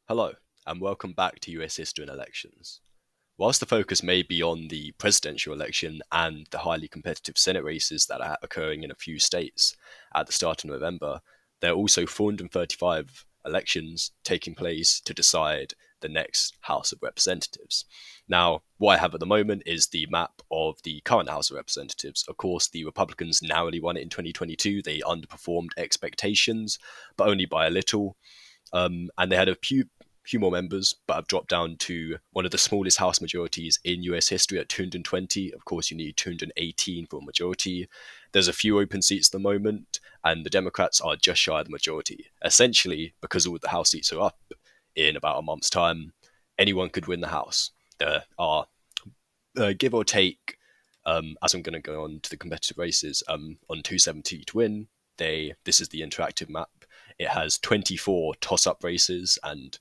Hello, and welcome back to US History and Elections. Whilst the focus may be on the presidential election and the highly competitive Senate races that are occurring in a few states at the start of November, there are also 435 elections taking place to decide the next House of Representatives. Now, what I have at the moment is the map of the current House of Representatives. Of course, the Republicans narrowly won it in 2022. They underperformed expectations, but only by a little. And they had a few more members, but have dropped down to one of the smallest House majorities in US history at 220. Of course, you need 218 for a majority. There's a few open seats at the moment, and the Democrats are just shy of the majority. Essentially, because all the House seats are up in about a month's time, anyone could win the House. There are, give or take, as I'm going to go on to the competitive races, on 270 to win. This is the interactive map. It has 24 toss-up races and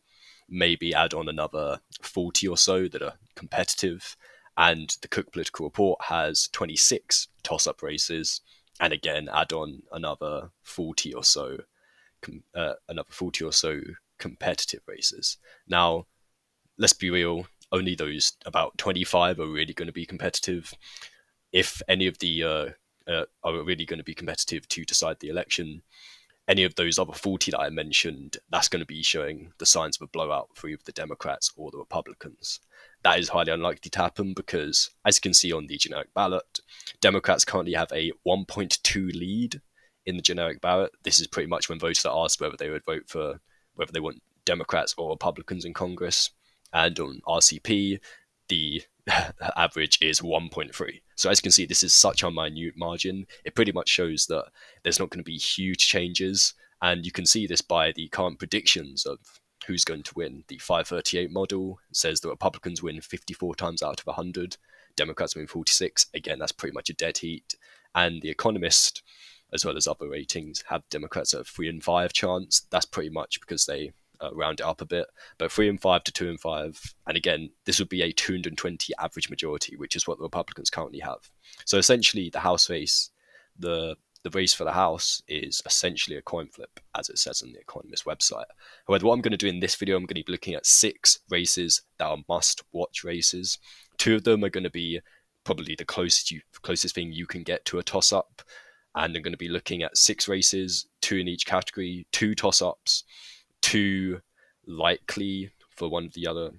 maybe add on another 40 or so that are competitive. And the Cook Political Report has 26 toss-up races, and again add on another 40 or so, competitive races. Now, let's be real. Only those about 25 are really going to be competitive. If any of the are really going to be competitive to decide the election, any of those other 40 that I mentioned, that's going to be showing the signs of a blowout for either the Democrats or the Republicans. That is highly unlikely to happen because, as you can see on the generic ballot, Democrats currently have a 1.2 lead in the generic ballot. This is pretty much when voters are asked whether they would vote for whether they want Democrats or Republicans in Congress. And on RCP, the average is 1.3. So as you can see, this is such a minute margin. It pretty much shows that there's not going to be huge changes. And you can see this by the current predictions of who's going to win. The 538 model says the Republicans win 54 times out of 100. Democrats win 46. Again, that's pretty much a dead heat. And The Economist, as well as other ratings, have Democrats at a 3 and 5 chance. That's pretty much because they round it up a bit, but 3 and 5 to 2 and 5. And again, this would be a 220 average majority, which is what the Republicans currently have. So essentially, the House race, the race for the House is essentially a coin flip, as it says on the Economist website. However, what I'm going to do in this video, I'm going to be looking at 6 races that are must-watch races. 2 of them are going to be probably the closest thing you can get to a toss-up, and I'm going to be looking at 6 races, 2 in each category, 2 toss-ups, 2 likely for one of the other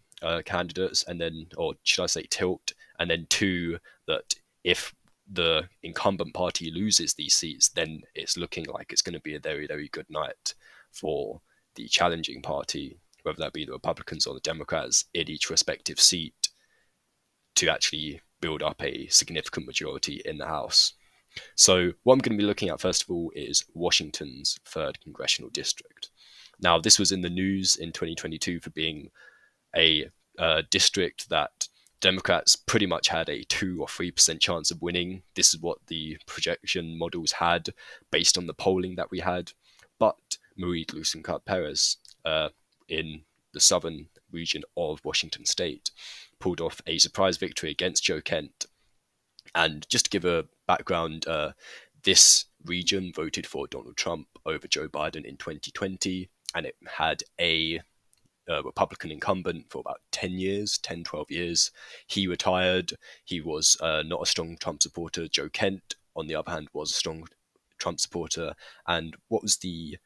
candidates, and then, or should I say tilt, and then 2 that if the incumbent party loses these seats, then it's looking like it's going to be a very, very good night for the challenging party, whether that be the Republicans or the Democrats, in each respective seat to actually build up a significant majority in the House. So what I'm going to be looking at first of all is Washington's 3rd Congressional District. Now, this was in the news in 2022 for being a district that Democrats pretty much had a 2 or 3% chance of winning. This is what the projection models had based on the polling that we had. But Marie Gluesenkamp-Perez in the southern region of Washington state pulled off a surprise victory against Joe Kent. And just to give a background, this region voted for Donald Trump over Joe Biden in 2020, and it had a Republican incumbent for about 10 years, 10, 12 years. He retired. He was not a strong Trump supporter. Joe Kent, on the other hand, was a strong Trump supporter. And what was the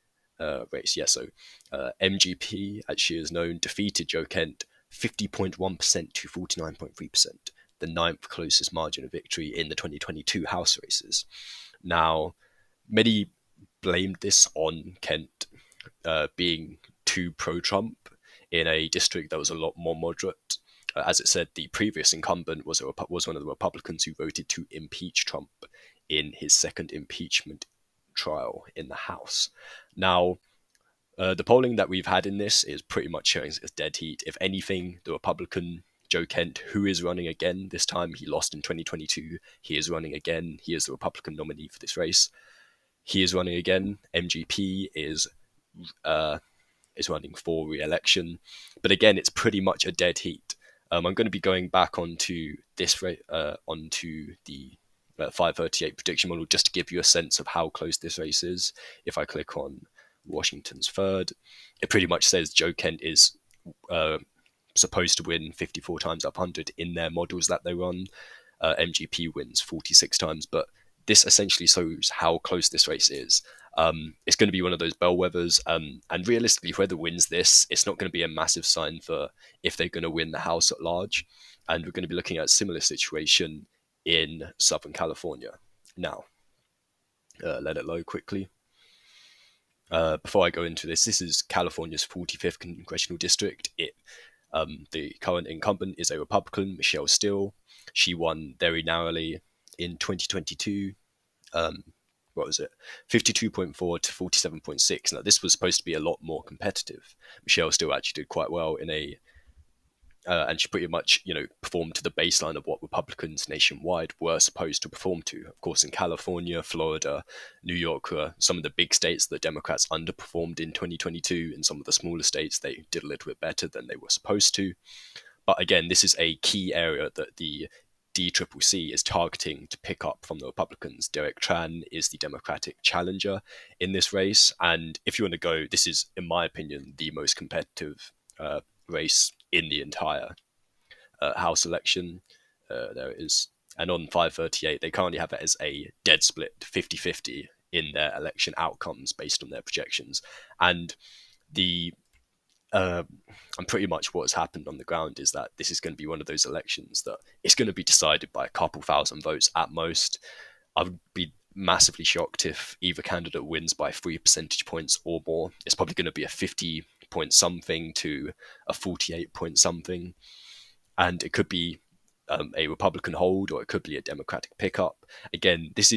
race? Yeah, so MGP, as she is known, defeated Joe Kent 50.1% to 49.3%, the 9th closest margin of victory in the 2022 House races. Now, many blamed this on Kent being too pro-Trump in a district that was a lot more moderate. As it said, the previous incumbent was one of the Republicans who voted to impeach Trump in his 2nd impeachment trial in the House. Now, the polling that we've had in this is pretty much showing it's dead heat. If anything, the Republican Joe Kent, who is running again this time, he lost in 2022. He is running again. He is the Republican nominee for this race. He is running again. MGP is running for re-election, but again, it's pretty much a dead heat. I'm going to be going back onto this onto the 538 prediction model just to give you a sense of how close this race is. If I click on Washington's 3rd, it pretty much says Joe Kent is supposed to win 54 times out of 100 in their models that they run. MGP wins 46 times, but this essentially shows how close this race is. It's going to be one of those bellwethers, and realistically, whoever wins this, it's not going to be a massive sign for if they're going to win the House at large. And we're going to be looking at a similar situation in Southern California. Now, let it load quickly. Before I go into this is California's 45th congressional district. The current incumbent is a Republican, Michelle Steele. She won very narrowly in 2022. What was it? 52.4 to 47.6. Now, this was supposed to be a lot more competitive. Michelle Steele actually did quite well and she pretty much, performed to the baseline of what Republicans nationwide were supposed to perform to. Of course, in California, Florida, New York were some of the big states that Democrats underperformed in 2022. In some of the smaller states, they did a little bit better than they were supposed to. But again, this is a key area that the DCCC is targeting to pick up from the Republicans. Derek Tran is the Democratic challenger in this race. And if you want to go, this is, in my opinion, the most competitive race in the entire House election. There it is. And on 538, they currently have it as a dead split, 50-50 in their election outcomes based on their projections. And and pretty much what's happened on the ground is that this is going to be one of those elections that it's going to be decided by a couple thousand votes at most. I would be massively shocked if either candidate wins by 3 percentage points or more. It's probably going to be a 50 point something to a 48 point something. And it could be a Republican hold, or it could be a Democratic pickup. Again, this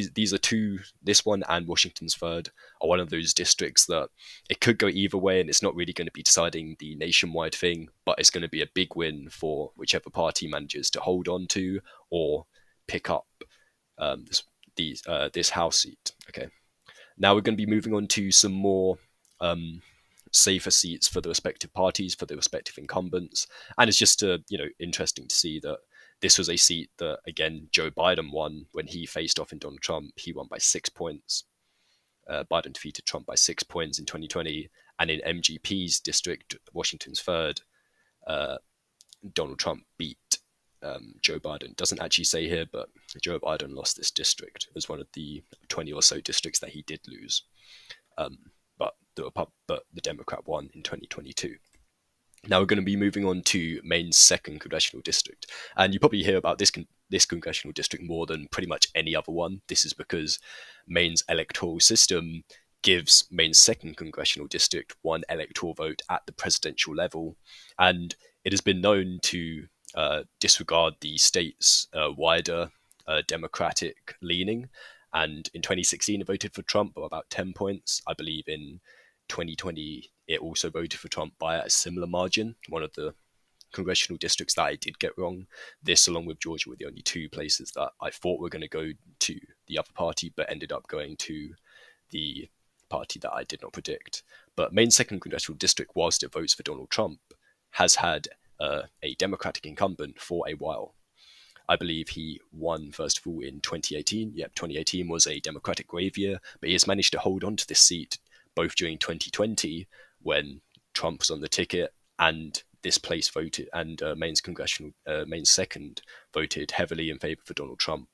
one and Washington's 3rd are one of those districts that it could go either way, and it's not really going to be deciding the nationwide thing, but it's going to be a big win for whichever party manages to hold on to or pick up this House seat. Okay, now we're going to be moving on to some more safer seats for the respective parties, for the respective incumbents, and it's just interesting to see that this was a seat that, again, Joe Biden won when he faced off in Donald Trump. He won by 6 points. Biden defeated Trump by 6 points in 2020. And in MGP's district, Washington's 3rd, Donald Trump beat Joe Biden. Doesn't actually say here, but Joe Biden lost this district as one of the 20 or so districts that he did lose. But the Democrat won in 2022. Now we're going to be moving on to Maine's 2nd congressional district. And you probably hear about this congressional district more than pretty much any other one. This is because Maine's electoral system gives Maine's 2nd congressional district one electoral vote at the presidential level. And it has been known to disregard the state's wider Democratic leaning. And in 2016, it voted for Trump by about 10 points. I believe in 2020, it also voted for Trump by a similar margin. One of the congressional districts that I did get wrong. This, along with Georgia, were the only two places that I thought were going to go to the other party, but ended up going to the party that I did not predict. But Maine's 2nd congressional district, whilst it votes for Donald Trump, has had a Democratic incumbent for a while. I believe he won, first of all, in 2018. Yep, 2018 was a Democratic grave year, but he has managed to hold on to this seat both during 2020, when Trump was on the ticket, and this place voted, and Maine's 2nd voted heavily in favor for Donald Trump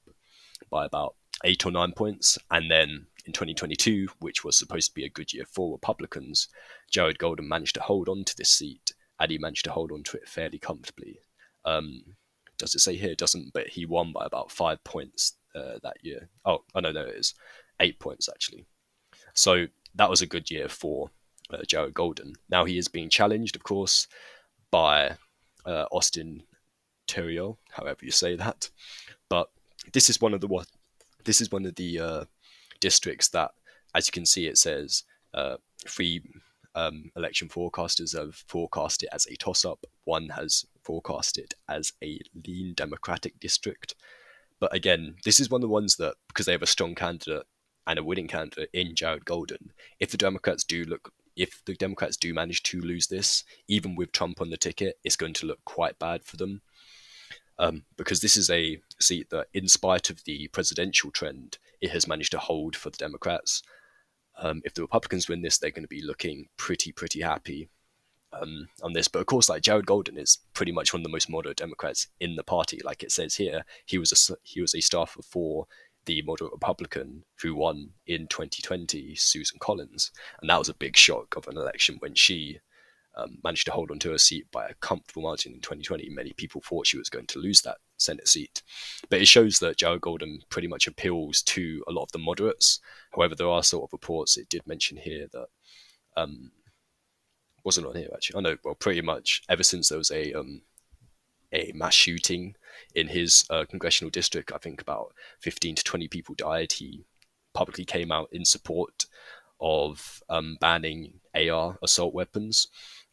by about 8 or 9 points. And then in 2022, which was supposed to be a good year for Republicans, Jared Golden managed to hold on to this seat, and he managed to hold on to it fairly comfortably. Does it say here? It doesn't, but he won by about 5 points that year. Oh, no, there it is. 8 points, actually. So that was a good year for Jared Golden. Now he is being challenged, of course, by Austin Terrio, however you say that. But this is one of the districts that, as you can see, it says 3 election forecasters have forecast it as a toss-up. One has forecast it as a lean Democratic district. But again, this is one of the ones that, because they have a strong candidate and a winning candidate in Jared Golden, if the Democrats do manage to lose this, even with Trump on the ticket, it's going to look quite bad for them. Because this is a seat that, in spite of the presidential trend, it has managed to hold for the Democrats. If the Republicans win this, they're going to be looking pretty happy. on this. But of course, like Jared Golden is pretty much one of the most moderate Democrats in the party. Like it says here, he was a staffer for the moderate Republican who won in 2020, Susan Collins, and that was a big shock of an election when she managed to hold on to her seat by a comfortable margin in 2020. Many people thought she was going to lose that Senate seat. But it shows that Jared Golden pretty much appeals to a lot of the moderates. However, there are sort of reports, it did mention here that, wasn't on here actually. I know, well, pretty much ever since there was a mass shooting in his congressional district, I think about 15 to 20 people died. He publicly came out in support of banning AR assault weapons.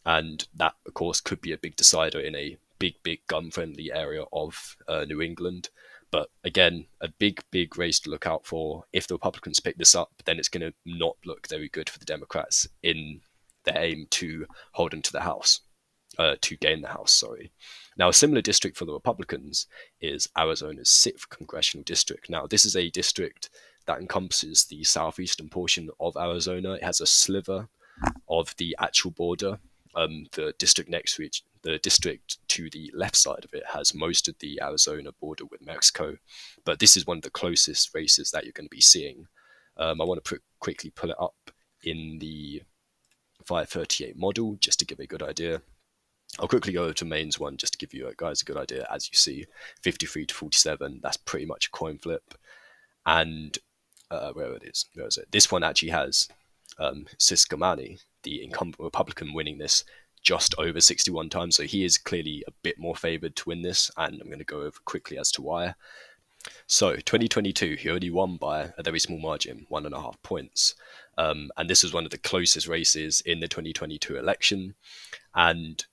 And that, of course, could be a big decider in a big gun-friendly area of New England. But again, a big race to look out for. If the Republicans pick this up, then it's going to not look very good for the Democrats in their aim to hold onto the House, to gain the House, sorry. Now, a similar district for the Republicans is Arizona's 6th Congressional District. Now, this is a district that encompasses the southeastern portion of Arizona. It has a sliver of the actual border. The district next to it, the district to the left side of it, has most of the Arizona border with Mexico. But this is one of the closest races that you're going to be seeing. I want to quickly pull it up in the 538 model just to give a good idea. I'll quickly go over to Maine's one just to give you guys a good idea. As you see, 53 to 47, that's pretty much a coin flip. And where is it? This one actually has Ciscomani, the incumbent Republican, winning this just over 61 times. So he is clearly a bit more favored to win this. And I'm going to go over quickly as to why. So 2022, he only won by a very small margin, 1.5 points. And this was one of the closest races in the 2022 election. And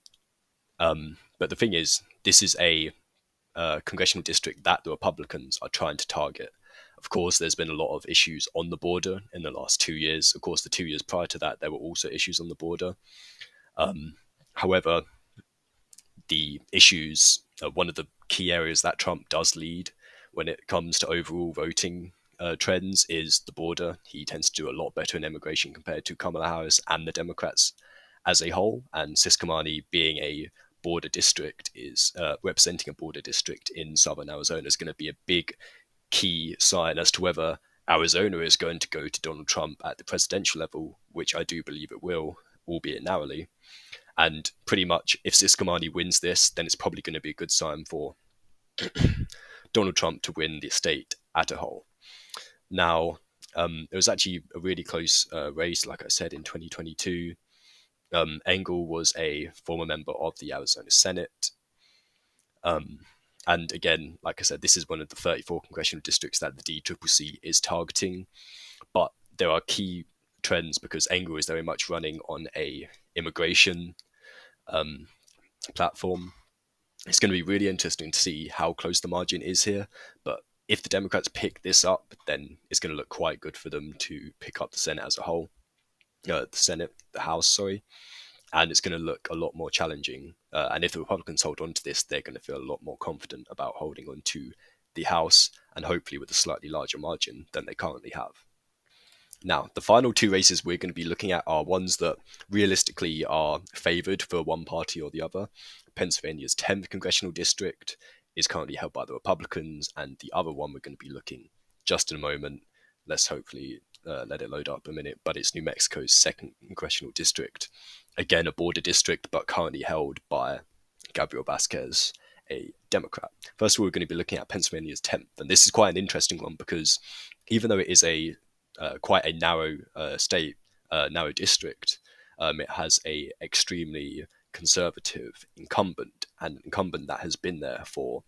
but the thing is, this is a congressional district that the Republicans are trying to target. Of course, there's been a lot of issues on the border in the last 2 years. Of course, the 2 years prior to that, there were also issues on the border. However, the issues, one of the key areas that Trump does lead when it comes to overall voting trends is the border. He tends to do a lot better in immigration compared to Kamala Harris and the Democrats as a whole. And Ciscomani, being a border district, is representing a border district in southern Arizona, is going to be a big key sign as to whether Arizona is going to go to Donald Trump at the presidential level, which I do believe it will, albeit narrowly. And pretty much, if Ciscomani wins this, then it's probably going to be a good sign for Donald Trump to win the state as a whole. Now, it was actually a really close race, like I said, in 2022. Engel was a former member of the Arizona Senate. And again, like I said, this is one of the 34 congressional districts that the DCCC is targeting. But there are key trends because Engel is very much running on a immigration platform. It's going to be really interesting to see how close the margin is here. But if the Democrats pick this up, then it's going to look quite good for them to pick up the Senate as a whole. The House, sorry. And it's going to look a lot more challenging. And if the Republicans hold on to this, they're going to feel a lot more confident about holding on to the House, and hopefully with a slightly larger margin than they currently have. Now, the final two races we're going to be looking at are ones that realistically are favoured for one party or the other. Pennsylvania's 10th congressional district is currently held by the Republicans, and the other one we're going to be looking just in a moment. Let's hopefully let it load up a minute, but it's New Mexico's 2nd congressional district. Again, a border district, but currently held by Gabriel Vasquez, a Democrat. First of all, we're going to be looking at Pennsylvania's 10th, and this is quite an interesting one because even though it is a quite a narrow narrow district, it has a extremely conservative incumbent, and an incumbent that has been there for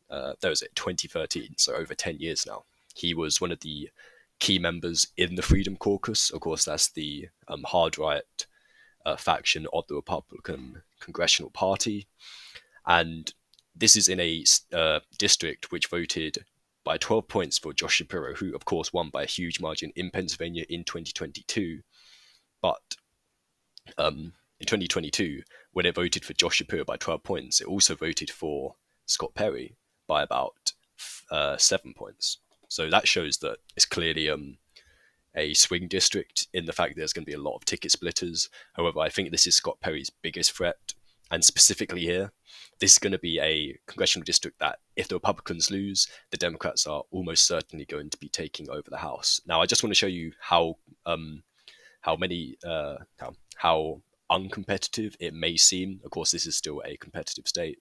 2013, so over 10 years now. He was one of the key members in the Freedom Caucus. Of course, that's the hard right faction of the Republican Congressional Party. And this is in a district which voted by 12 points for Josh Shapiro, who, of course, won by a huge margin in Pennsylvania in 2022. But in 2022, when it voted for Josh Shapiro by 12 points, it also voted for Scott Perry by about 7 points. So that shows that it's clearly a swing district in the fact that there's going to be a lot of ticket splitters. However, I think this is Scott Perry's biggest threat. And specifically here, this is going to be a congressional district that, if the Republicans lose, the Democrats are almost certainly going to be taking over the House. Now, I just want to show you how uncompetitive it may seem. Of course, this is still a competitive state,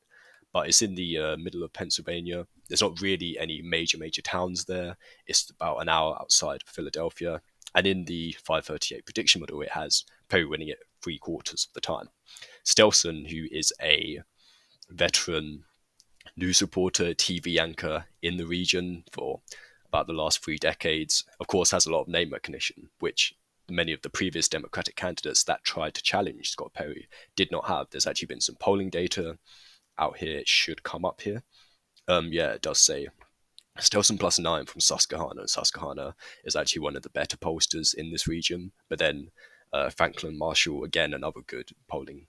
but it's in the middle of Pennsylvania. There's not really any major towns there. It's about an hour outside of Philadelphia. And in the 538 prediction model, it has Perry winning it 3/4 of the time. Stelson, who is a veteran news reporter, TV anchor in the region for about the last 3 decades, of course, has a lot of name recognition, which many of the previous Democratic candidates that tried to challenge Scott Perry did not have. There's actually been some polling data out here. It should come up here. Yeah, it does say Stelson +9 from Susquehanna. And Susquehanna is actually one of the better pollsters in this region. But then Franklin Marshall, again, another good polling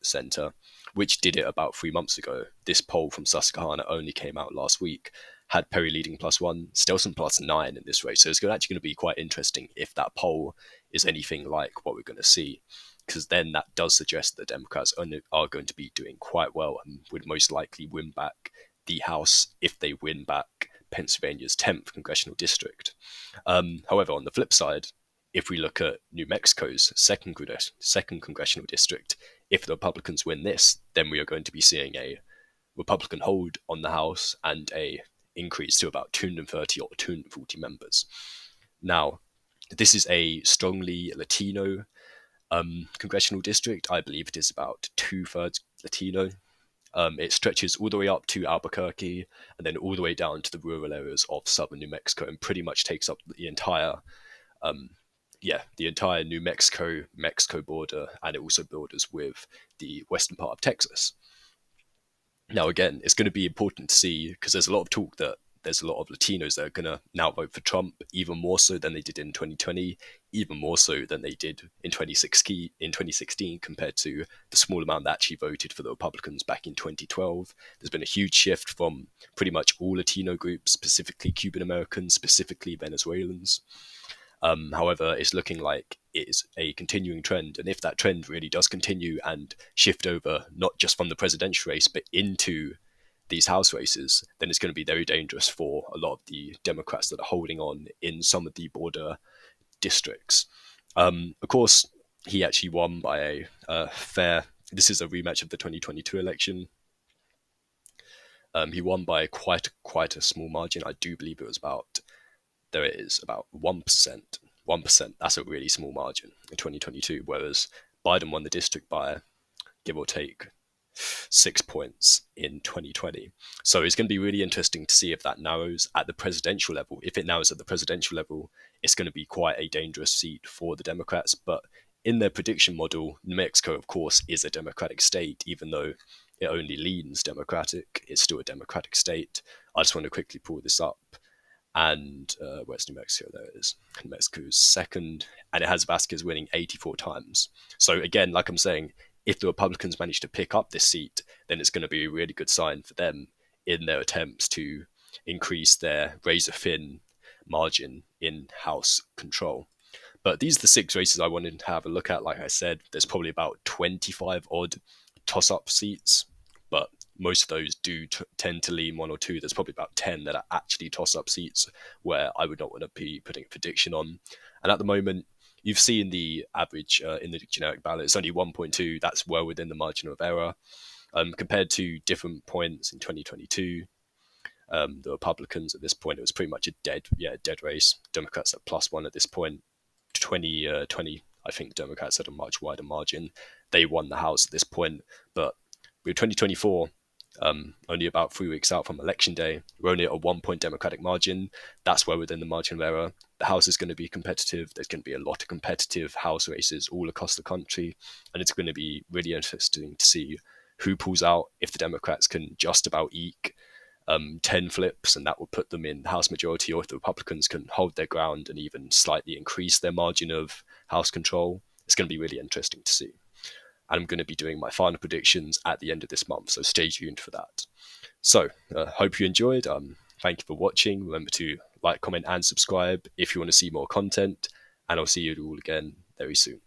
center, which did it about 3 months ago. This poll from Susquehanna only came out last week, had Perry leading +1, Stelson +9 in this race. So it's actually going to be quite interesting if that poll is anything like what we're going to see, because then that does suggest that the Democrats are going to be doing quite well and would most likely win back the House if they win back Pennsylvania's 10th congressional district. However, on the flip side, if we look at New Mexico's second congressional district, if the Republicans win this, then we are going to be seeing a Republican hold on the House and a increase to about 230 or 240 members. Now, this is a strongly Latino congressional district. I believe it is about 2/3 Latino. It stretches all the way up to Albuquerque and then all the way down to the rural areas of southern New Mexico, and pretty much takes up the entire New Mexico border, and it also borders with the western part of Texas. Now, again, it's going to be important to see, because there's a lot of talk that there's a lot of Latinos that are going to now vote for Trump, even more so than they did in 2020, even more so than they did in 2016 compared to the small amount that actually voted for the Republicans back in 2012. There's been a huge shift from pretty much all Latino groups, specifically Cuban Americans, specifically Venezuelans. However, it's looking like it is a continuing trend. And if that trend really does continue and shift over, not just from the presidential race, but into these House races, then it's going to be very dangerous for a lot of the Democrats that are holding on in some of the border districts. Of course, he actually won by a fair... This is a rematch of the 2022 election. He won by quite a small margin. I do believe it was about 1%. 1%, that's a really small margin in 2022, whereas Biden won the district by, give or take, 6 points in 2020. So it's going to be really interesting to see if that narrows at the presidential level. If it narrows at the presidential level, it's going to be quite a dangerous seat for the Democrats. But in their prediction model, New Mexico, of course, is a Democratic state, even though it only leans Democratic. It's still a Democratic state. I just want to quickly pull this up. And where's New Mexico? There it is. New Mexico's second, and it has Vasquez winning 84 times. So again, like I'm saying, if the Republicans manage to pick up this seat, then it's going to be a really good sign for them in their attempts to increase their razor-thin margin in House control. But these are the 6 races I wanted to have a look at. Like I said, there's probably about 25 odd toss-up seats, but most of those do tend to lean 1 or 2. There's probably about 10 that are actually toss-up seats where I would not want to be putting a prediction on. And at the moment, you've seen the average in the generic ballot. It's only 1.2. That's well within the margin of error. Compared to different points in 2022, the Republicans at this point, it was pretty much a dead race. Democrats at +1 at this point. 2020, I think Democrats had a much wider margin. They won the House at this point. But with 2024, only about 3 weeks out from Election Day, we're only at a 1-point Democratic margin. That's well within the margin of error. The House is going to be competitive. There's going to be a lot of competitive House races all across the country. And it's going to be really interesting to see who pulls out, if the Democrats can just about eke 10 flips, and that will put them in the House majority, or if the Republicans can hold their ground and even slightly increase their margin of House control. It's going to be really interesting to see. And I'm going to be doing my final predictions at the end of this month, so stay tuned for that. So, hope you enjoyed. Thank you for watching. Remember to like, comment, and subscribe if you want to see more content. And I'll see you all again very soon.